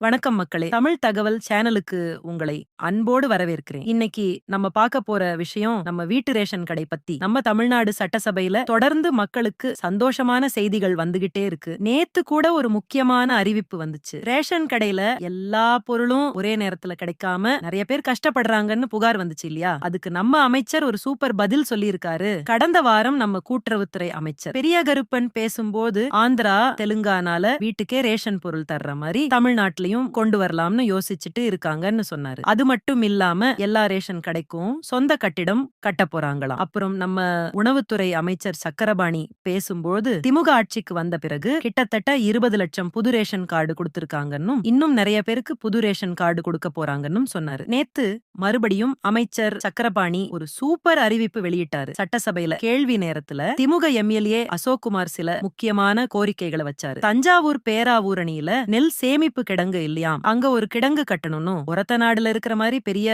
வணக்கம் மக்களே! தமிழ் தகவல் சேனலுக்கு உங்களை அன்போடு வரவேற்கிறேன். இன்னைக்கு நம்ம பார்க்க போற விஷயம் நம்ம வீட்டு ரேஷன் கடை பத்தி. நம்ம தமிழ்நாடு சட்டசபையில தொடர்ந்து மக்களுக்கு சந்தோஷமான செய்திகள் வந்துகிட்டே இருக்கு. நேத்து கூட ஒரு முக்கியமான அறிவிப்பு வந்துச்சு. ரேஷன் கடையில எல்லா பொருளும் ஒரே நேரத்துல கிடைக்காம நெறைய பேர் கஷ்டப்படுறாங்கன்னு புகார் வந்துச்சு இல்லையா? அதுக்கு நம்ம அமைச்சர் ஒரு சூப்பர் பதில் சொல்லியிருக்காரு. கடந்த வாரம் நம்ம கூட்டுறவுத்துறை அமைச்சர் பெரிய கருப்பன் பேசும்போது ஆந்திரா, தெலுங்கானால வீட்டுக்கே ரேஷன் பொருள் தர்ற மாரி தமிழ்நாட்டுல கொண்டு வரலாம்னு யோசிச்சுட்டு இருக்காங்கன்னு சொன்னாரு. அது மட்டும் இல்லாம எல்லா ரேஷன் கடைக்கும் சொந்த கட்டிடம் கட்ட போறாங்களாம். அப்புறம் நம்ம உணவுத்துறை அமைச்சர் சக்கரபாணி பேசும்போது திமுக ஆட்சிக்கு வந்த பிறகு கிட்டத்தட்ட 20 லட்சம் புது ரேஷன் கார்டு கொடுத்திருக்காங்கன்னும் இன்னும் நிறைய பேருக்கு புது ரேஷன் கார்டு கொடுக்க போறாங்கன்னும் சொன்னாரு. நேத்து மறுபடியும் அமைச்சர் சக்கரபாணி ஒரு சூப்பர் அறிவிப்பு வெளியிட்டாரு. சட்டசபையில கேள்வி நேரத்துல திமுக எம்எல்ஏ அசோக்குமார் சில முக்கியமான கோரிக்கைகளை வச்சாரு. தஞ்சாவூர் பேராவூர் அணியில நெல் சேமிப்பு கிடங்கு இல்லையாம், அங்க ஒரு கிடங்கு கட்டணும்னு ஒரத்தநாடுல இருக்கிற மாதிரி பெரிய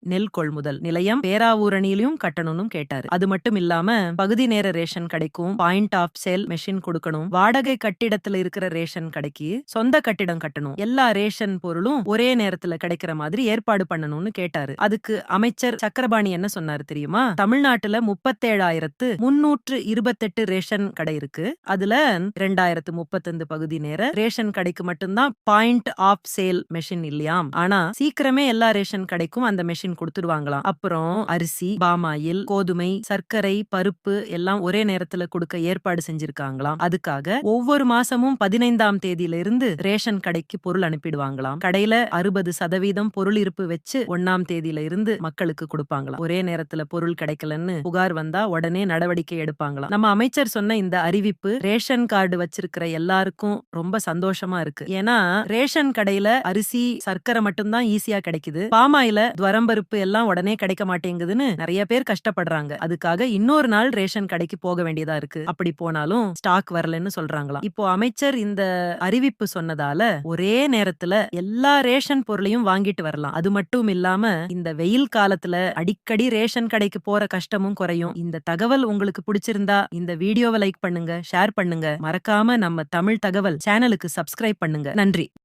நெல் கொள்முதல் நிலையம் பேராவூரணியிலும் கட்டணும்னு கேட்டாரு. அது மட்டும் இல்லாம பகுதி நேர ரேஷன் கடைக்கும் பாயிண்ட் ஆஃப் சேல் மெஷின் கொடுக்கணும், வாடகை கட்டிடத்துல இருக்கிற ரேஷன் கடைக்கு சொந்த கட்டிடம் கட்டணும், எல்லா ரேஷன் பொருளும் ஒரே நேரத்துல கிடைக்கிற மாதிரி ஏற்பாடு பண்ணணும்னு கேட்டாரு. அதுக்கு அமைச்சர் சக்கரபாணி என்ன சொன்னாரு தெரியுமா? தமிழ்நாட்டுல 37,328 ரேஷன் கடை இருக்கு. அதுல 2035 பகுதி நேர ரேஷன் கடைக்கு மட்டும்தான் பாயிண்ட் ஆஃப் சேல் மெஷின் இல்லையாம். ஆனா சீக்கிரமே எல்லா ரேஷன் கடைக்கும் அந்த மெஷின் கொடுத்துடுவாங்களாம். அப்புறம் அரிசி, பாமாயில், கோதுமை, சர்க்கரை, பருப்பு எல்லாம் ஒரே நேரத்துல கொடுக்க ஏற்பாடு செஞ்சிருக்காங்களாம். அதுக்காக ஒவ்வொரு மாசமும் 15ஆம் தேதியில இருந்து ரேஷன் கடைக்கு பொருள் அனுப்பிடுவாங்களாம். கடையில 60% பொருள் இருப்பு வச்சு 1ஆம் தேதியில இருந்து மக்களுக்கு கொடுப்பாங்களாம். ஒரே நேரத்துல பொருள் கிடைக்கலன்னு புகார் வந்தா உடனே நடவடிக்கை எடுப்பாங்களாம். நம்ம அமைச்சர் சொன்ன இந்த அறிவிப்பு ரேஷன் கார்டு வச்சிருக்கிற எல்லாருக்கும் ரொம்ப சந்தோஷமா இருக்கு. ஏன்னா ரேஷன் கடையில அரிசி, சர்க்கரை மட்டும்தான் ஈஸியா கிடைக்குது. பாமாயில துவரம்பருப்பு எல்லாம் உடனே கிடைக்க மாட்டேங்குதுன்னு நிறைய பேர் கஷ்டப்படுறாங்க. அதுக்காக இன்னொரு நாள் ரேஷன் கடைக்கு போக வேண்டியதா இருக்கு. அப்படி போனாலும் ஸ்டாக் வரலன்னு சொல்றாங்களாம். இப்போ அமைச்சர் இந்த அறிவிப்பு சொன்னதால ஒரே நேரத்துல எல்லா ரேஷன் பொருளையும் வாங்கிட்டு வரலாம். அது மட்டும் இல்லாம இந்த வெயில் காலத்துல அடிக்கடி ரேஷன் கடைக்கு போற கஷ்டமும் குறையும். இந்த தகவல் உங்களுக்கு பிடிச்சிருந்தா இந்த வீடியோவை லைக் பண்ணுங்க, ஷேர் பண்ணுங்க. மறக்காம நம்ம தமிழ் தகவல் சேனலுக்கு சப்ஸ்கிரைப் பண்ணுங்க. நன்றி.